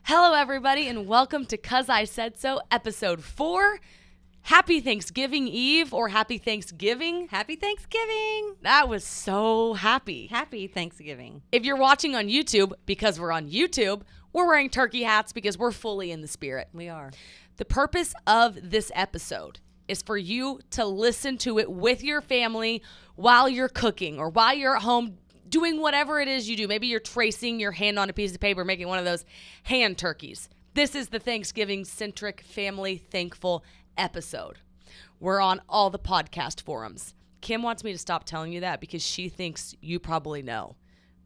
Hello, everybody, and welcome to 'Cause I Said So, episode 4. Happy Thanksgiving Eve, or Happy Thanksgiving. Happy Thanksgiving. That was so happy. Happy Thanksgiving. If you're watching on YouTube, because we're on YouTube, we're wearing turkey hats because we're fully in the spirit. We are. The purpose of this episode is for you to listen to it with your family while you're cooking or while you're at home doing whatever it is you do. Maybe you're tracing your hand on a piece of paper, making one of those hand turkeys. This is the Thanksgiving-centric, family thankful episode. We're on all the podcast forums. Kim wants me to stop telling you that because she thinks you probably know.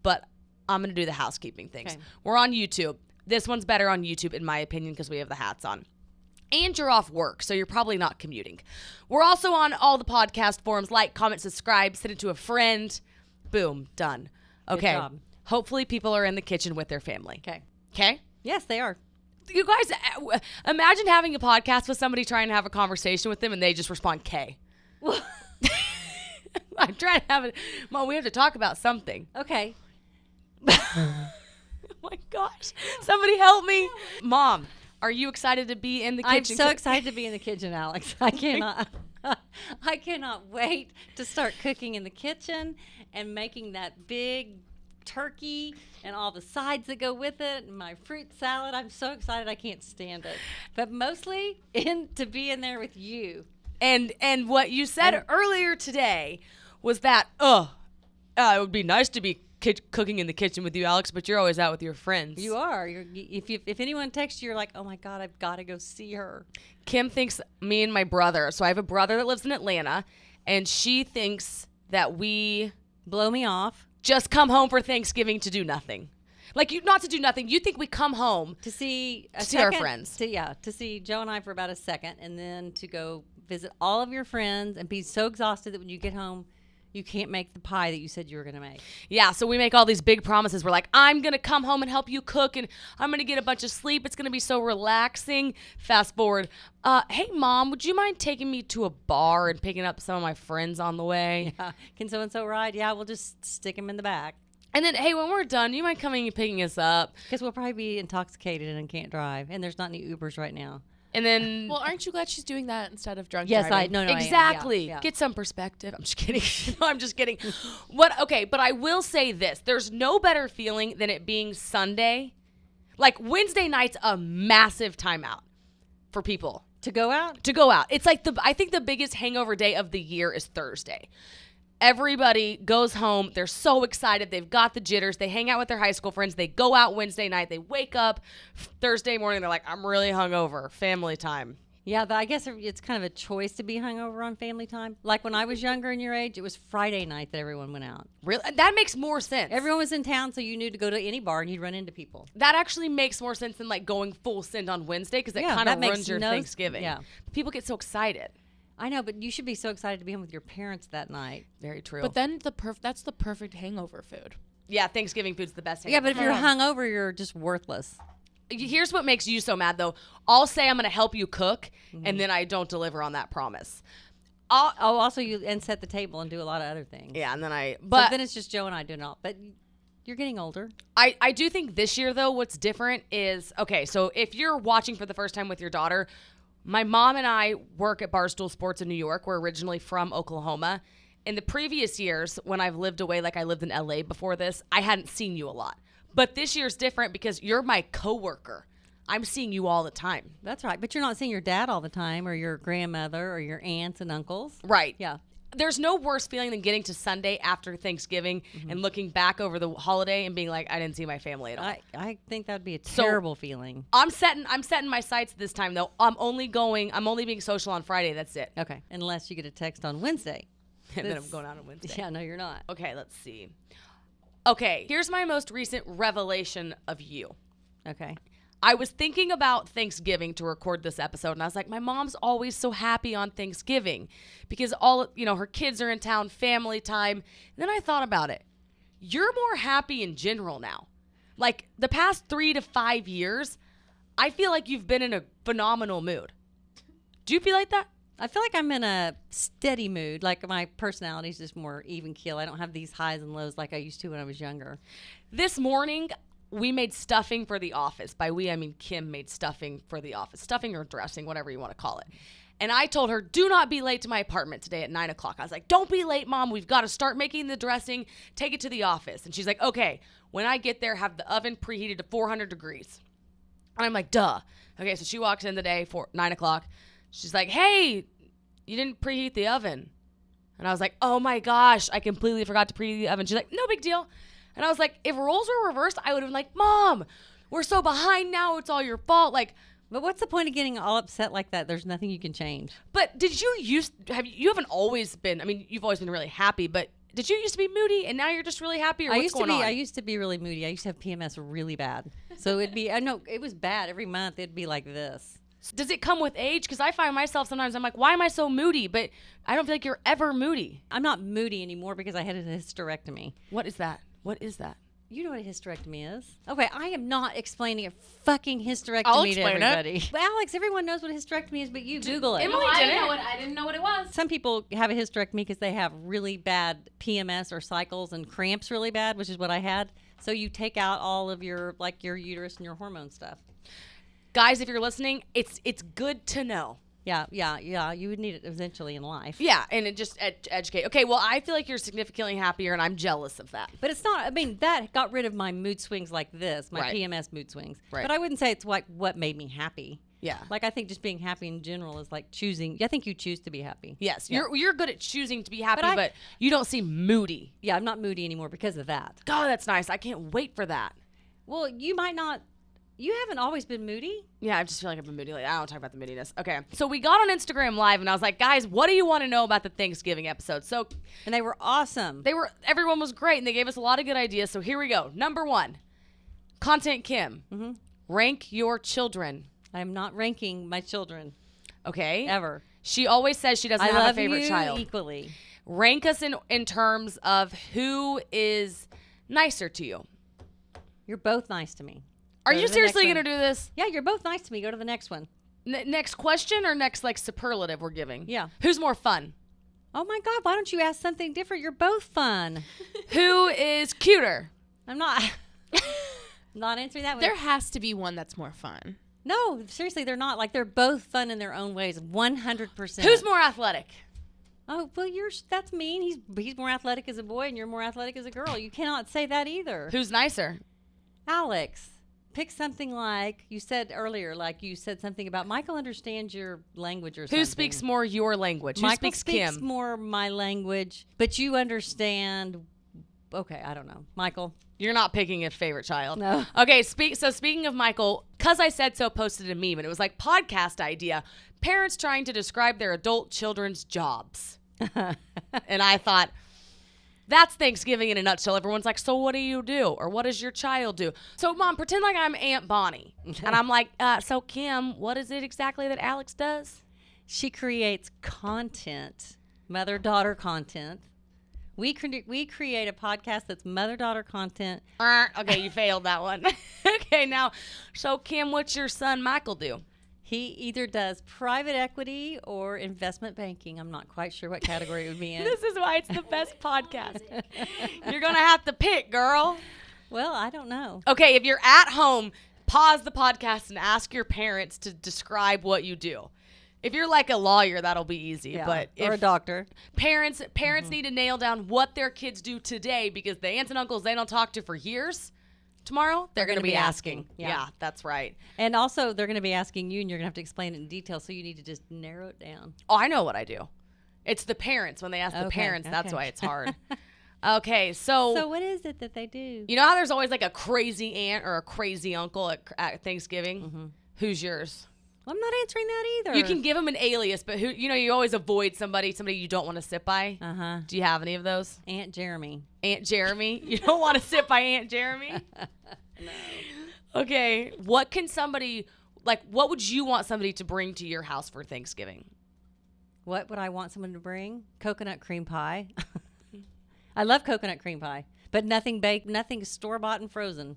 But I'm going to do the housekeeping things. Okay. We're on YouTube. This one's better on YouTube, in my opinion, because we have the hats on. And you're off work, so you're probably not commuting. We're also on all the podcast forums. Like, comment, subscribe, send it to a friend. Boom, done. Okay. Good job. Hopefully people are in the kitchen with their family. Okay. Okay? Yes, they are. You guys, imagine having a podcast with somebody trying to have a conversation with them and they just respond K. I'm trying to have it. Mom, we have to talk about something. Okay. Oh my gosh. Somebody help me. Mom, are you excited to be in the kitchen? I'm so excited to be in the kitchen, Alex. I cannot wait to start cooking in the kitchen and making that big turkey and all the sides that go with it and my fruit salad. I'm so excited I can't stand it. But mostly to be in there with you. And what you said earlier today was that, it would be nice to be cooking in the kitchen with you, Alex, but you're always out with your friends. You are. If anyone texts you, you're like, oh my God, I've got to go see her. Kim thinks me and my brother, so I have a brother that lives in Atlanta, and she thinks that we Blow me off. just come home for Thanksgiving to do nothing. Like, not to do nothing. You think we come home To see our friends. To see Joe and I for about a second, and then to go visit all of your friends and be so exhausted that when you get home, you can't make the pie that you said you were going to make. Yeah, so we make all these big promises. We're like, I'm going to come home and help you cook, and I'm going to get a bunch of sleep. It's going to be so relaxing. Fast forward. Hey, Mom, would you mind taking me to a bar and picking up some of my friends on the way? Yeah. Can so-and-so ride? Yeah, we'll just stick him in the back. And then, hey, when we're done, do you mind coming and picking us up? Because we'll probably be intoxicated and can't drive, and there's not any Ubers right now. And then... Well, aren't you glad she's doing that instead of drunk Yes, driving? I am. Exactly. Yeah. Get some perspective. I'm just kidding. No, I'm just kidding. Okay, but I will say this. There's no better feeling than it being Sunday. Like, Wednesday night's a massive timeout for people. To go out? To go out. It's like I think the biggest hangover day of the year is Thursday. Everybody goes home. They're so excited. They've got the jitters. They hang out with their high school friends. They go out Wednesday night. They wake up Thursday morning. They're like, I'm really hungover. Family time. Yeah, I guess it's kind of a choice to be hungover on family time. Like when I was younger and your age, it was Friday night that everyone went out. Really? That makes more sense. Everyone was in town, so you knew to go to any bar and you'd run into people. That actually makes more sense than like going full send on Wednesday because it kind of ruins your Thanksgiving. Yeah. People get so excited. I know, but you should be so excited to be home with your parents that night. Very true. But then that's the perfect hangover food. Yeah, Thanksgiving food's the best. Yeah, but if you're hungover, you're just worthless. Here's what makes you so mad, though. I'll say I'm going to help you cook, and then I don't deliver on that promise. Also you set the table and do a lot of other things. Yeah, and then So then it's just Joe and I doing it all. But you're getting older. I do think this year, though, what's different is, okay, so if you're watching for the first time with your daughter, my mom and I work at Barstool Sports in New York. We're originally from Oklahoma. In the previous years, when I've lived away, like I lived in LA before this, I hadn't seen you a lot. But this year's different because you're my coworker. I'm seeing you all the time. That's right. But you're not seeing your dad all the time or your grandmother or your aunts and uncles. Right. Yeah. There's no worse feeling than getting to Sunday after Thanksgiving and looking back over the holiday and being like, I didn't see my family at all. I think that would be a terrible feeling. I'm setting my sights this time, though. I'm only being social on Friday. That's it. Okay. Unless you get a text on Wednesday. And then I'm going out on Wednesday. Yeah, no, you're not. Okay, let's see. Okay, here's my most recent revelation of you. Okay. I was thinking about Thanksgiving to record this episode, and I was like, my mom's always so happy on Thanksgiving because her kids are in town, family time. And then I thought about it. You're more happy in general now. Like, the past 3 to 5 years, I feel like you've been in a phenomenal mood. Do you feel like that? I feel like I'm in a steady mood. Like my personality is just more even keel. I don't have these highs and lows like I used to when I was younger. This morning, we made stuffing for the office. By we, I mean Kim made stuffing for the office. Stuffing or dressing, whatever you want to call it. And I told her, do not be late to my apartment today at 9 o'clock. I was like, don't be late, Mom. We've got to start making the dressing. Take it to the office. And she's like, okay, when I get there, have the oven preheated to 400 degrees. And I'm like, duh. Okay, so she walks in the day for 9 o'clock. She's like, hey, you didn't preheat the oven. And I was like, oh my gosh, I completely forgot to preheat the oven. She's like, no big deal. And I was like, if roles were reversed, I would have been like, Mom, we're so behind now. It's all your fault. Like, But what's the point of getting all upset like that? There's nothing you can change. but did you you haven't always been, I mean, you've always been really happy, but did you used to be moody and now you're just really happy, or what's going on? I used to be really moody. I used to have PMS really bad. So it'd be, I know it was bad. Every month it'd be like this. Does it come with age? Because I find myself sometimes, I'm like, why am I so moody? But I don't feel like you're ever moody. I'm not moody anymore because I had a hysterectomy. What is that? What is that? You know what a hysterectomy is? Okay, I am not explaining a fucking hysterectomy I'll to explain it. everybody. But Alex, everyone knows what a hysterectomy is, but you Google it. Emily I did didn't it. know what I didn't know what it was. Some people have a hysterectomy because they have really bad PMS or cycles and cramps really bad, which is what I had. So you take out all of your, like, your uterus and your hormone stuff. Guys, if you're listening, it's good to know. Yeah. You would need it eventually in life. Yeah, and it just educate. Okay, well, I feel like you're significantly happier, and I'm jealous of that. But it's not, I mean, that got rid of my mood swings like this, my Right. PMS mood swings. Right. But I wouldn't say it's like what made me happy. Yeah. Like, I think just being happy in general is like choosing. I think you choose to be happy. Yes, Yeah. you're good at choosing to be happy, But but you don't seem moody. Yeah, I'm not moody anymore because of that. God, that's nice. I can't wait for that. Well, you might not. You haven't always been moody. Yeah, I just feel like I've been moody lately. I don't talk about the moodiness. Okay, so we got on Instagram Live, and I was like, guys, what do you want to know about the Thanksgiving episode? So And they were awesome. everyone was great, and they gave us a lot of good ideas. So here we go. Number 1, Content Kim. Mm-hmm. Rank your children. I'm not ranking my children Okay. ever. She always says she doesn't I have love a favorite you child. equally. Rank us in terms of who is nicer to you. You're both nice to me. Are Go you to the next seriously one. going to do this? Yeah, you're both nice to me. Go to the next one. Next question or next like superlative we're giving? Yeah. Who's more fun? Oh my God! Why don't you ask something different? You're both fun. Who is cuter? I'm not. Not answering that one. There has to be one that's more fun. No, seriously, they're not. Like, they're both fun in their own ways. 100%. Who's more athletic? Oh, well, that's mean. He's more athletic as a boy, and you're more athletic as a girl. You cannot say that either. Who's nicer? Alex, pick something like you said earlier. Like you said something about Michael understands your language or something. Who speaks more your language? Who Michael speaks speaks Kim? more my language, but you understand. Okay, I don't know, Michael. You're not picking a favorite child. No. Okay, speaking of Michael, Cuz I Said So posted a meme, and it was like podcast idea. Parents trying to describe their adult children's jobs. And I thought, that's Thanksgiving in a nutshell. Everyone's like, so what do you do? Or what does your child do? So, Mom, pretend like I'm Aunt Bonnie. And I'm like, so Kim, what is it exactly that Alex does? She creates content, mother-daughter content. We create a podcast that's mother-daughter content. Okay, you failed that one. Okay, now, so Kim, what's your son Michael do? He either does private equity or investment banking. I'm not quite sure what category it would be in. This is why it's the best podcast. You're going to have to pick, girl. Well, I don't know. Okay, if you're at home, pause the podcast and ask your parents to describe what you do. If you're like a lawyer, that'll be easy. Yeah, But or a if doctor. parents need to nail down what their kids do today, because the aunts and uncles they don't talk to for years, tomorrow they're going to be asking. Yeah, that's right. And also, they're going to be asking you, and you're going to have to explain it in detail, so you need to just narrow it down. Oh, I know what I do. It's the parents. When they ask the Okay, parents, that's okay. why it's hard. Okay, So what is it that they do? you know how there's always like a crazy aunt or a crazy uncle at Thanksgiving? Mm-hmm. Who's yours? I'm not answering that either. You can give them an alias, but you always avoid somebody you don't want to sit by. Uh-huh. Do you have any of those? Aunt Jeremy. Aunt Jeremy? You don't want to sit by Aunt Jeremy? No. Okay. What would you want somebody to bring to your house for Thanksgiving? What would I want someone to bring? Coconut cream pie. I love coconut cream pie, but nothing baked, nothing store-bought and frozen.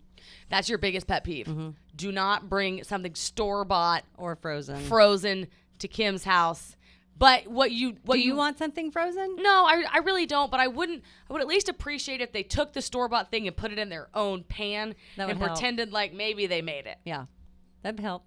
That's your biggest pet peeve. Mm-hmm. Do not bring something store-bought, Or frozen. frozen to Kim's house But what you Do you want something frozen? No, I really don't. But I would at least appreciate if they took the store-bought thing and put it in their own pan That would and help. pretended like maybe they made it. Yeah, that'd help.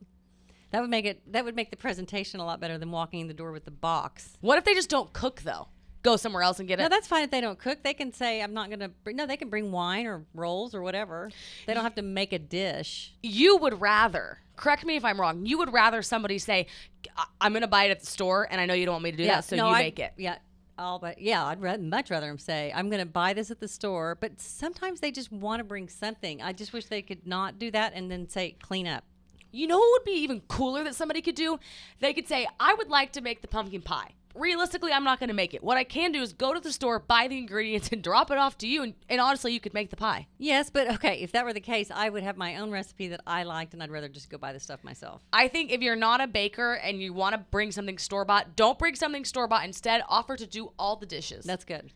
That would make the presentation a lot better than walking in the door with the box. What if they just don't cook though? Go somewhere else and get No, it. that's fine if they don't cook. They can say, I'm not going to bring, no, they can bring wine or rolls or whatever. They don't have to make a dish. You would rather, correct me if I'm wrong, you would rather somebody say, I'm going to buy it at the store and I know you don't want me to do that, so you make it. Yeah. I'd much rather them say, I'm going to buy this at the store. But sometimes they just want to bring something. I just wish they could not do that and then say, clean up. You know what would be even cooler that somebody could do? They could say, I would like to make the pumpkin pie. Realistically, I'm not going to make it. What I can do is go to the store, buy the ingredients, and drop it off to you. And honestly, you could make the pie. Yes, but okay, if that were the case, I would have my own recipe that I liked, and I'd rather just go buy the stuff myself. I think if you're not a baker and you want to bring something store-bought, don't bring something store-bought. Instead, offer to do all the dishes. That's good.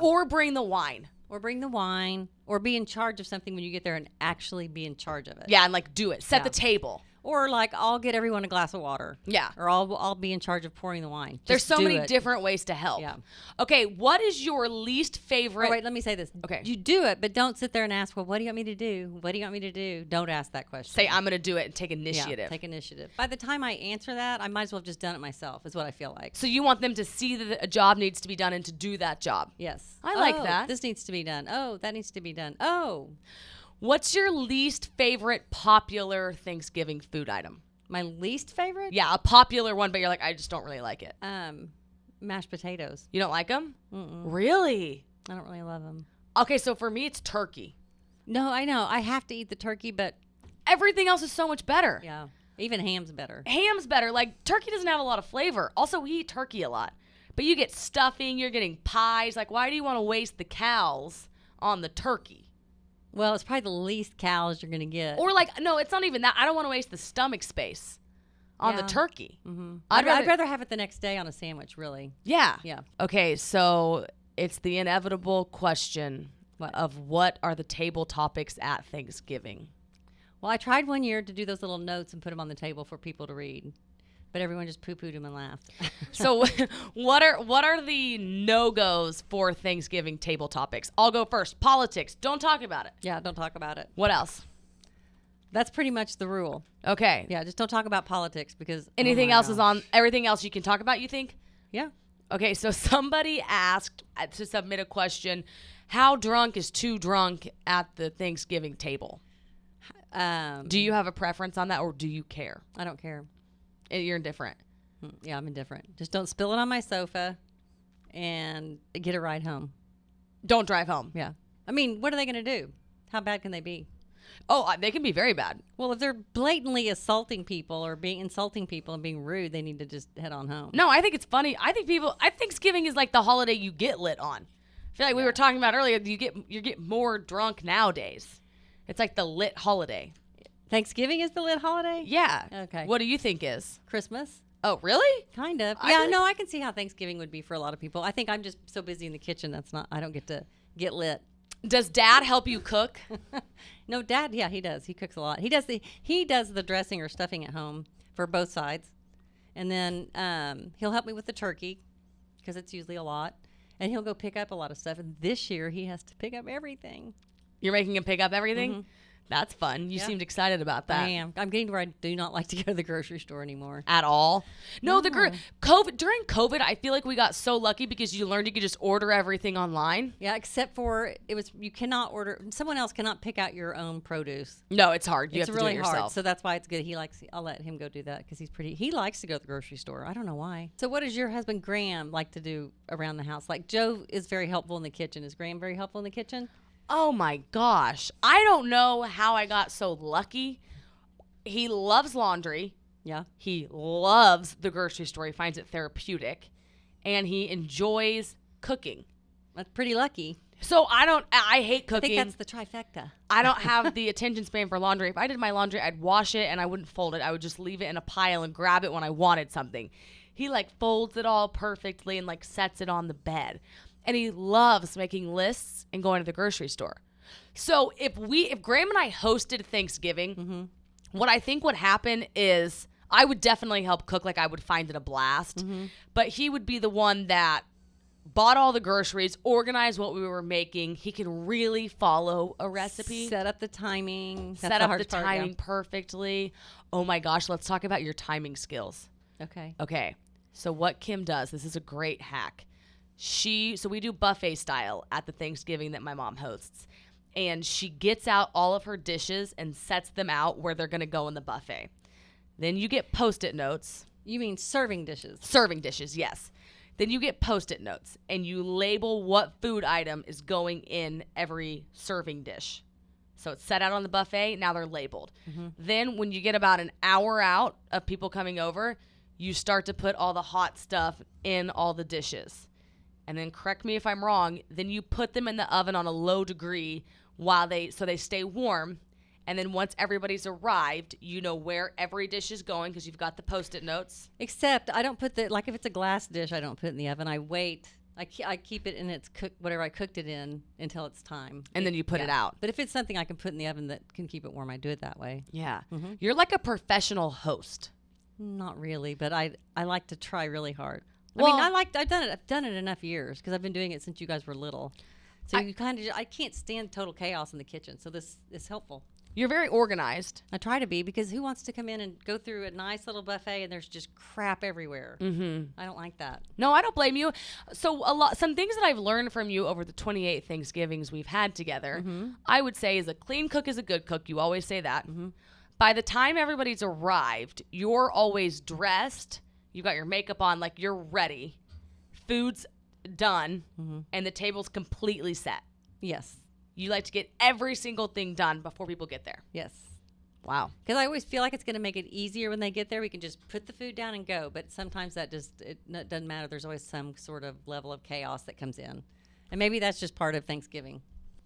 Or bring the wine. Or bring the wine, or be in charge of something when you get there and actually be in charge of it. Yeah, and like do it. Set the table. Or like, I'll get everyone a glass of water. Yeah. Or I'll be in charge of pouring the wine. There's Just so do many it. different ways to help. Yeah. Okay, what is your least favorite? Oh, wait, let me say this. Okay. You do it, but don't sit there and ask, well, what do you want me to do? What do you want me to do? Don't ask that question. Say, I'm going to do it and take Yeah, initiative. take initiative. By the time I answer that, I might as well have just done it myself, is what I feel like. So you want them to see that a job needs to be done and to do that job. Yes. I like Oh, that. This needs to be done. Oh, that needs to be done. Oh, What's your least favorite popular Thanksgiving food item? my least favorite? Yeah, a popular one, but you're like, I just don't really like it. Mashed potatoes. You don't like them? Mm-mm. Really? I don't really love them. Okay, so for me, it's turkey. No, I know. I have to eat the turkey, but Everything else is so much better. yeah, even ham's better. Ham's better. Like, turkey doesn't have a lot of flavor. Also, we eat turkey a lot. But you get stuffing, you're getting pies. Like, why do you want to waste the cows on the turkey? Well, it's probably the least cows you're going to get. Or, like, no, it's not even that. I don't want to waste the stomach space on the Yeah. turkey. Mm-hmm. I'd I'd rather have it the next day on a sandwich, really. Yeah. Yeah. Okay, so it's the inevitable question of what are the table topics at Thanksgiving? Well, I tried one year to do those little notes and put them on the table for people to read, but everyone just poo-pooed them and laughed. So what are the no-goes for Thanksgiving table topics? I'll go first. Politics. Don't talk about it. Yeah, don't talk about it. What else? That's pretty much the rule. Okay. Yeah, just don't talk about politics because Anything oh my else is on gosh. everything else you can talk about, you think? Yeah. Okay, so somebody asked to submit a question, how drunk is too drunk at the Thanksgiving table? Do you have a preference on that or do you care? I don't care. You're indifferent. Yeah, I'm indifferent. Just don't spill it on my sofa and get a ride home. Don't drive home. Yeah. I mean, what are they going to do? How bad can they be? Oh, they can be very bad. Well, if they're blatantly assaulting people or insulting people and being rude, they need to just head on home. No, I think it's funny. I think Thanksgiving is like the holiday you get lit on. I feel like we were talking about earlier, you get more drunk nowadays. It's like the lit holiday. Thanksgiving is the lit holiday? Yeah. Okay. What do you think is? Christmas? Oh, really? Kind of. I Yeah, really- no, I can see how Thanksgiving would be for a lot of people. I think I'm just so busy in the kitchen I don't get to get lit. Does Dad help you cook? No, Dad, yeah, he does. He cooks a lot. He does the dressing or stuffing at home for both sides. And then he'll help me with the turkey because it's usually a lot. And he'll go pick up a lot of stuff. And this year he has to pick up everything. You're making him pick up everything? Mhm. That's fun. You Yeah. seemed excited about that. I am. I'm getting to where I do not like to go to the grocery store anymore. At all? No, No. during COVID, I feel like we got so lucky because you learned you could just order everything online. Yeah, except for you cannot order. Someone else cannot pick out your own produce. No, it's hard. You It's have to really do it hard. yourself. So that's why it's good. I'll let him go do that because he likes to go to the grocery store. I don't know why. So what does your husband Graham like to do around the house? Like Joe is very helpful in the kitchen. Is Graham very helpful in the kitchen? Oh my gosh. I don't know how I got so lucky. He loves laundry. Yeah. He loves the grocery store. He finds it therapeutic. And he enjoys cooking. That's pretty lucky. So I hate I cooking. think that's the trifecta. I don't have the attention span for laundry. If I did my laundry, I'd wash it and I wouldn't fold it. I would just leave it in a pile and grab it when I wanted something. He like folds it all perfectly and like sets it on the bed. And he loves making lists and going to the grocery store. So if Graham and I hosted Thanksgiving, what I think would happen is I would definitely help cook. Like, I would find it a blast. But he would be the one that bought all the groceries, organized what we were making. He can really follow a recipe. Set up the timing. That's Set up the hardest part, timing perfectly. Oh my gosh, let's talk about your timing skills. Okay. Okay. So what Kim does, this is a great hack. So we do buffet style at the Thanksgiving that my mom hosts. And she gets out all of her dishes and sets them out where they're going to go in the buffet. Then you get Post-it notes. You mean serving dishes? Serving dishes, yes. Then you get Post-it notes and you label what food item is going in every serving dish. So it's set out on the buffet. Now they're labeled. Then when you get about an hour out of people coming over, you start to put all the hot stuff in all the dishes. And then correct me if I'm wrong, then you put them in the oven on a low degree so they stay warm. And then once everybody's arrived, you know where every dish is going because you've got the Post-it notes. Except I don't put like if it's a glass dish, I don't put it in the oven. I wait. I keep it in its whatever I cooked it in until it's time. And then you put it out. But if it's something I can put in the oven that can keep it warm, I do it that way. Yeah. You're like a professional host. Not really, but I like to try really hard. Well- I've done it enough years because I've been doing it since you guys were little. So I can't stand total chaos in the kitchen. So this is helpful. You're very organized. I try to be because who wants to come in and go through a nice little buffet and there's just crap everywhere? I don't like that. No, I don't blame you. So some things that I've learned from you over the 28 Thanksgivings we've had together, I would say is a clean cook is a good cook. You always say that. By the time everybody's arrived, you're always dressed. You got your makeup on, like you're ready. Food's done, and the table's completely set. Yes. You like to get every single thing done before people get there. Yes. Wow. Because I always feel like it's going to make it easier when they get there. We can just put the food down and go. But sometimes it doesn't matter. There's always some sort of level of chaos that comes in. And maybe that's just part of Thanksgiving.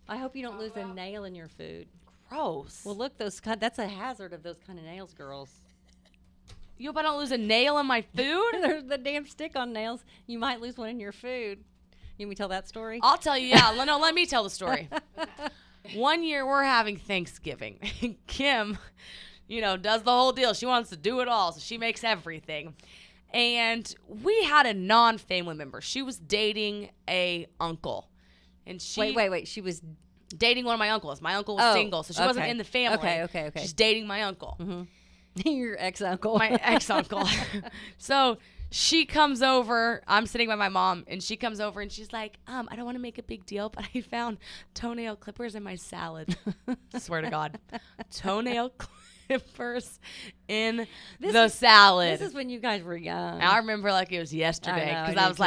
I hope you don't lose a nail in your food. Gross. Well, look, that's a hazard of those kind of nails, girls. You hope I don't lose a nail in my food? There's the damn stick on nails. You might lose one in your food. You want me to tell that story? I'll tell you, yeah. No, let me tell the story. One year we're having Thanksgiving. Kim, does the whole deal. She wants to do it all, so she makes everything. And we had a non-family member. She was dating a uncle. And Wait. She was dating one of my uncles. My uncle was single, so she wasn't in the family. Okay. She's dating my uncle. Your ex-uncle. My ex-uncle. So she comes over. I'm sitting by my mom, and she comes over, and she's like, I don't want to make a big deal, but I found toenail clippers in my salad. Swear to God. Toenail clippers in the salad. This is when you guys were young. I remember like it was yesterday because I was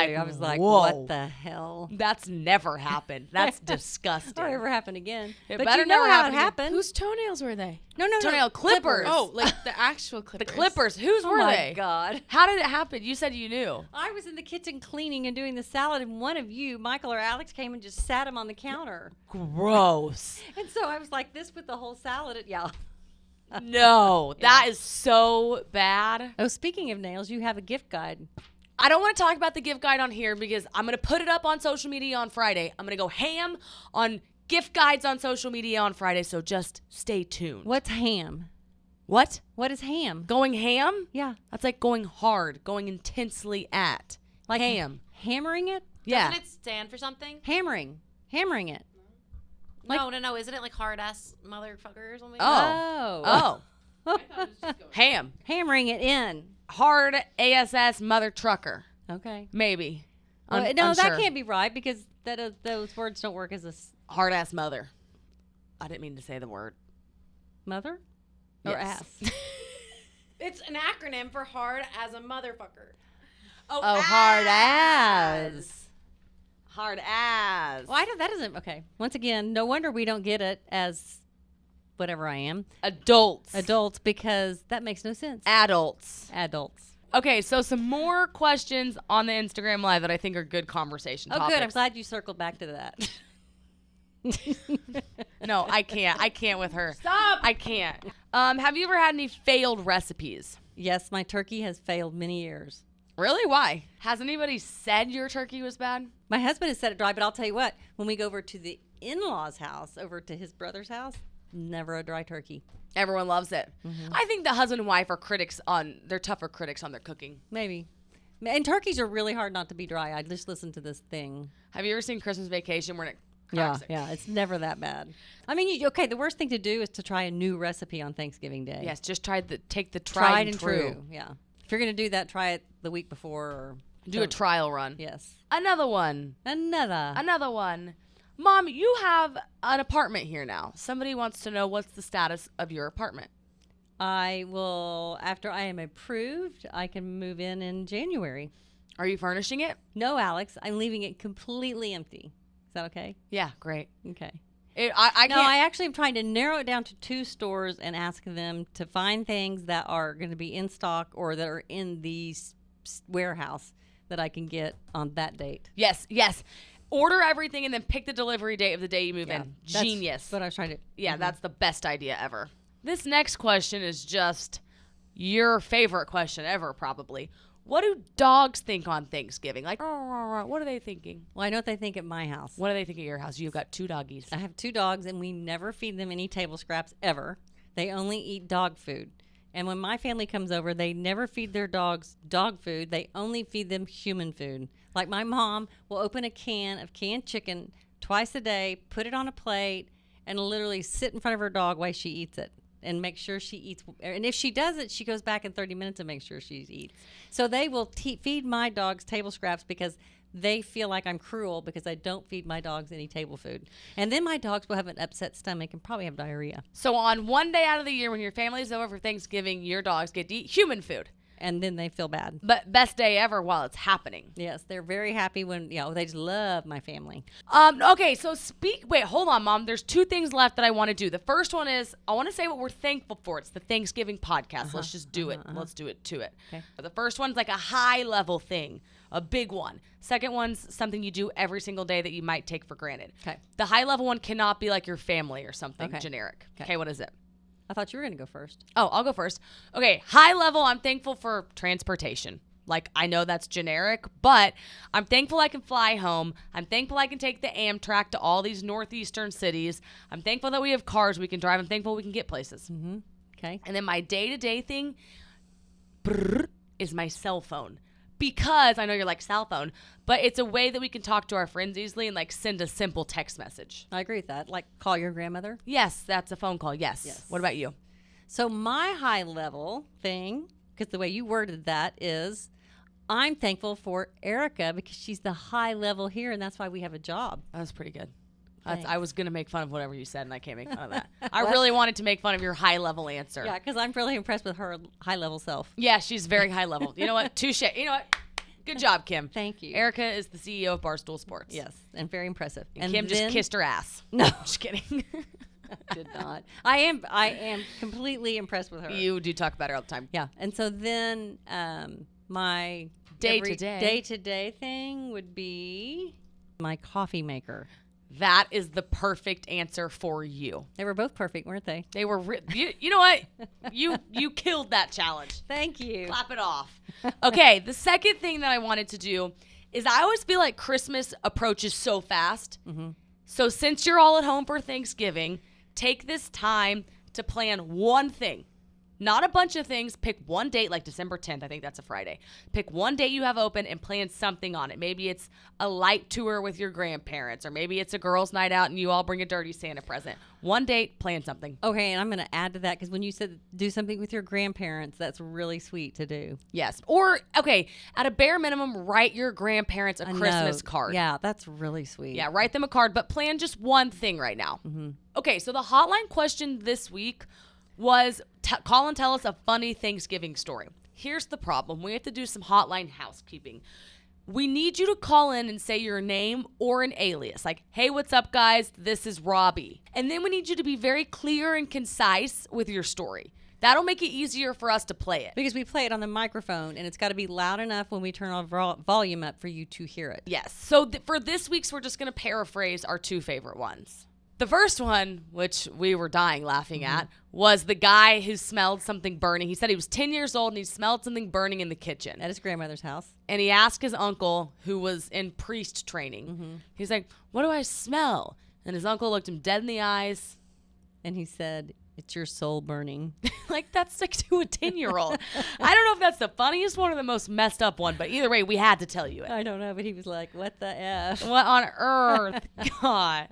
like, whoa. whoa. What the hell? That's never happened. That's disgusting. It'll never happen again. It but better you know never how happen it again. happened. Whose toenails were they? No. Toenail clippers. Oh, like the actual The clippers. clippers. Whose Oh were my they? God. How did it happen? You said you knew. I was in the kitchen cleaning and doing the salad, and one of you, Michael or Alex, came and just sat him on the counter. Gross. And so I was like this with the whole salad. Yeah. No, that is so bad. Oh, speaking of nails, you have a gift guide. I don't want to talk about the gift guide on here because I'm going to put it up on social media on Friday. I'm going to go ham on gift guides on social media on Friday, so just stay tuned. What's ham? What? What is ham? Going ham? Yeah. That's like going hard, going intensely at. Like ham. Hammering it? Yeah. Doesn't it stand for something? Hammering it. Like- No. Isn't it like hard ass motherfucker or something? Oh. Ham. Hammering it in. Hard ASS mother trucker. Okay. Maybe. No, Unsure. that can't be right because those words don't work as a Hard ass mother. I didn't mean to say the word. mother or Yes. ass. It's an acronym for hard as a motherfucker. Oh, hard ass. Hard as. Well, that doesn't. Okay. Once again, no wonder we don't get it as whatever I am. Adults, because that makes no sense. Adults. Adults. Okay, so some more questions on the Instagram Live that I think are good conversation Oh, topics. good. I'm glad you circled back to that. No, I can't. I can't with her. Stop! I can't. Have you ever had any failed recipes? Yes, my turkey has failed many years. Really? Why? Has anybody said your turkey was bad? My husband has set it dry, but I'll tell you what, when we go over to the in-laws' house, over to his brother's house, never a dry turkey. Everyone loves it. I think the husband and wife are they're tougher critics on their cooking. Maybe. And turkeys are really hard not to be dry. I just listened to this thing. Have you ever seen Christmas Vacation where it Yeah, cracks it? yeah, it's never that bad. I mean, the worst thing to do is to try a new recipe on Thanksgiving Day. Yes, just take the tried and true. Yeah. If you're going to do that, try it the week before or Do a trial run. Yes. Another one. Another one. Mom, you have an apartment here now. Somebody wants to know what's the status of your apartment. I will, after I am approved, I can move in January. Are you furnishing it? No, Alex, I'm leaving it completely empty. Is that okay? Yeah, great. Okay. I can't. No, I actually am trying to narrow it down to 2 stores and ask them to find things that are going to be in stock or that are in the warehouse that I can get on that date. Yes. Order everything and then pick the delivery date of the day you move in. Genius. That's what I was trying to. Yeah, that's the best idea ever. This next question is just your favorite question ever, probably. What do dogs think on Thanksgiving? Like, what are they thinking? Well, I know what they think at my house. What do they think at your house? You've got 2 doggies. I have 2 dogs, and we never feed them any table scraps ever. They only eat dog food. And when my family comes over, they never feed their dogs dog food. They only feed them human food. Like my mom will open a can of canned chicken twice a day, put it on a plate, and literally sit in front of her dog while she eats it and make sure she eats. And if she doesn't, she goes back in 30 minutes and makes sure she eats. So they will feed my dogs table scraps because they feel like I'm cruel because I don't feed my dogs any table food. And then my dogs will have an upset stomach and probably have diarrhea. So on one day out of the year when your family's over for Thanksgiving, your dogs get to eat human food. And then they feel bad. But best day ever while it's happening. Yes, they're very happy when, they just love my family. Okay, so wait, hold on, Mom. There's 2 things left that I want to do. The first one is I want to say what we're thankful for. It's the Thanksgiving podcast. Let's just do it. Let's do it to it. Okay. The first one's like a high level thing, a big one. Second one's something you do every single day that you might take for granted. Okay. The high level one cannot be like your family or something generic. Okay. Okay, what is it? I thought you were going to go first. Oh, I'll go first. Okay, high level, I'm thankful for transportation. Like, I know that's generic, but I'm thankful I can fly home. I'm thankful I can take the Amtrak to all these northeastern cities. I'm thankful that we have cars we can drive. I'm thankful we can get places. Mm-hmm. Okay. And then my day-to-day thing is my cell phone. Because I know you're like cell phone, but it's a way that we can talk to our friends easily and like send a simple text message. I agree with that. Like call your grandmother. Yes, that's a phone call. Yes. What about you? So my high level thing, because the way you worded that is, I'm thankful for Erica because she's the high level here, and that's why we have a job. That was pretty good. Thanks. I was going to make fun of whatever you said, and I can't make fun of that. I really wanted to make fun of your high-level answer. Yeah, because I'm really impressed with her high-level self. Yeah, she's very high-level. You know what? Touche. You know what? Good job, Kim. Thank you. Erica is the CEO of Barstool Sports. Yes, and very impressive. And Kim just kissed her ass. No. Just kidding. I did not. I am completely impressed with her. You do talk about her all the time. Yeah, and so then my day-to-day thing would be my coffee maker. That is the perfect answer for you. They were both perfect, weren't they? They were. You know what? You killed that challenge. Thank you. Clap it off. Okay, the second thing that I wanted to do is I always feel like Christmas approaches so fast. Mm-hmm. So since you're all at home for Thanksgiving, take this time to plan one thing. Not a bunch of things. Pick one date, like December 10th. I think that's a Friday. Pick one date you have open and plan something on it. Maybe it's a light tour with your grandparents, or maybe it's a girls' night out and you all bring a dirty Santa present. One date, plan something. Okay, and I'm going to add to that because when you said do something with your grandparents, that's really sweet to do. Yes. Or, okay, at a bare minimum, write your grandparents a Christmas card. Yeah, that's really sweet. Yeah, write them a card, but plan just one thing right now. Mm-hmm. Okay, so the hotline question this week was call and tell us a funny Thanksgiving story. Here's the problem. We have to do some hotline housekeeping. We need you to call in and say your name or an alias. Like, hey, what's up, guys? This is Robbie. And then we need you to be very clear and concise with your story. That'll make it easier for us to play it. Because we play it on the microphone, and it's got to be loud enough when we turn our volume up for you to hear it. Yes. So for this week's, we're just going to paraphrase our 2 favorite ones. The first one, which we were dying laughing at, was the guy who smelled something burning. He said he was 10 years old and he smelled something burning in the kitchen. At his grandmother's house. And he asked his uncle, who was in priest training. Mm-hmm. He's like, what do I smell? And his uncle looked him dead in the eyes. And he said, It's your soul burning. Like, that's like to a 10-year-old. I don't know if that's the funniest one or the most messed up one, but either way, we had to tell you it. I don't know, but he was like, what the F? What on earth? God.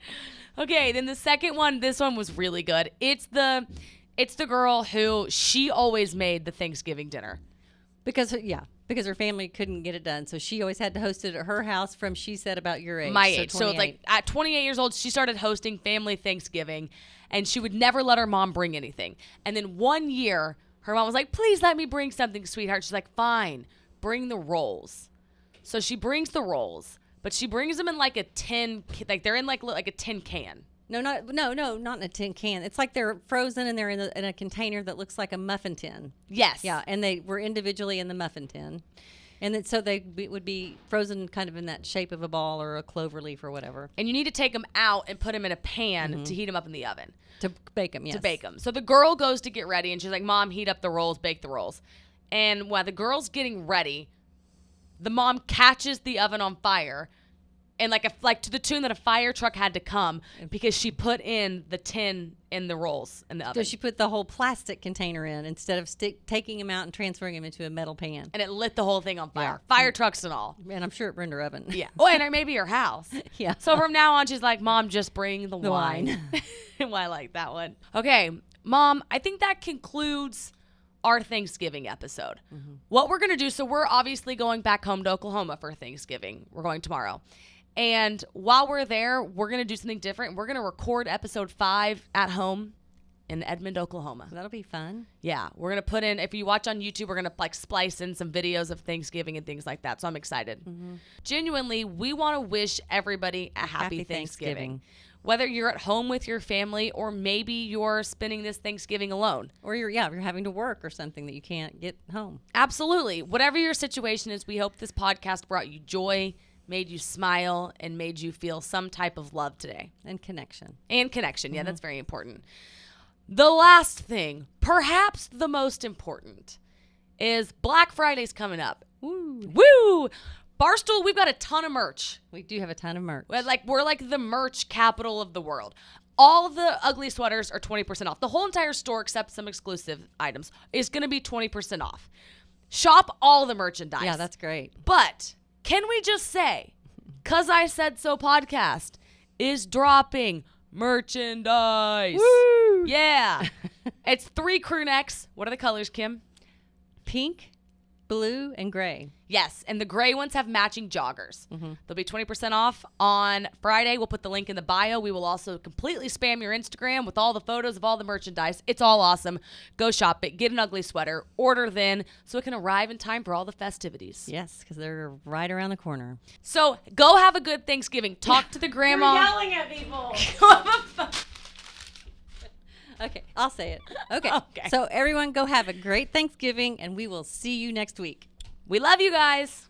Okay, then the second one, this one was really good. It's the girl who she always made the Thanksgiving dinner. Because her family couldn't get it done. So she always had to host it at her house from, she said, about your age. My age. So it's 28. like at 28 years old, she started hosting family Thanksgiving, and she would never let her mom bring anything. And then one year, her mom was like, please let me bring something, sweetheart. She's like, fine, bring the rolls. So she brings the rolls, but she brings them in like a tin, like they're in like a tin can. No, not in a tin can. It's like they're frozen and they're in a container that looks like a muffin tin. Yes. Yeah, and they were individually in the muffin tin. And then, so would be frozen kind of in that shape of a ball or a clover leaf or whatever. And you need to take them out and put them in a pan to heat them up in the oven. To bake them, yes. To bake them. So the girl goes to get ready, and she's like, Mom, heat up the rolls, bake the rolls. And while the girl's getting ready, the mom catches the oven on fire, and like to the tune that a fire truck had to come because she put in the tin in the rolls in the oven. So she put the whole plastic container in instead of taking them out and transferring them into a metal pan. And it lit the whole thing on fire. Yeah. Fire trucks and all. And I'm sure it burned her oven. Yeah. Oh, and maybe her house. Yeah. So from now on, she's like, Mom, just bring the wine. Well, I like that one. Okay, Mom, I think that concludes our Thanksgiving episode. What we're going to do, so we're obviously going back home to Oklahoma for Thanksgiving. We're going tomorrow. And while we're there, we're going to do something different. We're going to record episode 5 at home in Edmond, Oklahoma. That'll be fun. Yeah, we're going to put in, if you watch on YouTube, we're going to like splice in some videos of Thanksgiving and things like that. So I'm excited. Genuinely, we want to wish everybody a happy Thanksgiving. Whether you're at home with your family or maybe you're spending this Thanksgiving alone. Or you're having to work or something that you can't get home. Absolutely. Whatever your situation is, we hope this podcast brought you joy, made you smile, and made you feel some type of love today. And connection. And connection. Yeah, that's very important. The last thing, perhaps the most important, is Black Friday's coming up. Woo. Woo! Barstool, we've got a ton of merch. We do have a ton of merch. We're like the merch capital of the world. All the ugly sweaters are 20% off. The whole entire store, except some exclusive items, is going to be 20% off. Shop all the merchandise. Yeah, that's great. But can we just say, 'Cause I Said So podcast is dropping merchandise. Woo! Yeah. It's 3 crew necks. What are the colors, Kim? Pink, blue, and gray. Yes, and the gray ones have matching joggers. They'll be 20% off on Friday. We'll put the link in the bio. We will also completely spam your Instagram with all the photos of all the merchandise. It's all awesome. Go shop it. Get an ugly sweater. Order then so it can arrive in time for all the festivities. Yes, because they're right around the corner. So go have a good Thanksgiving. Talk to the grandma. You're yelling at people. Okay, I'll say it. Okay. Okay. So everyone go have a great Thanksgiving, and we will see you next week. We love you guys.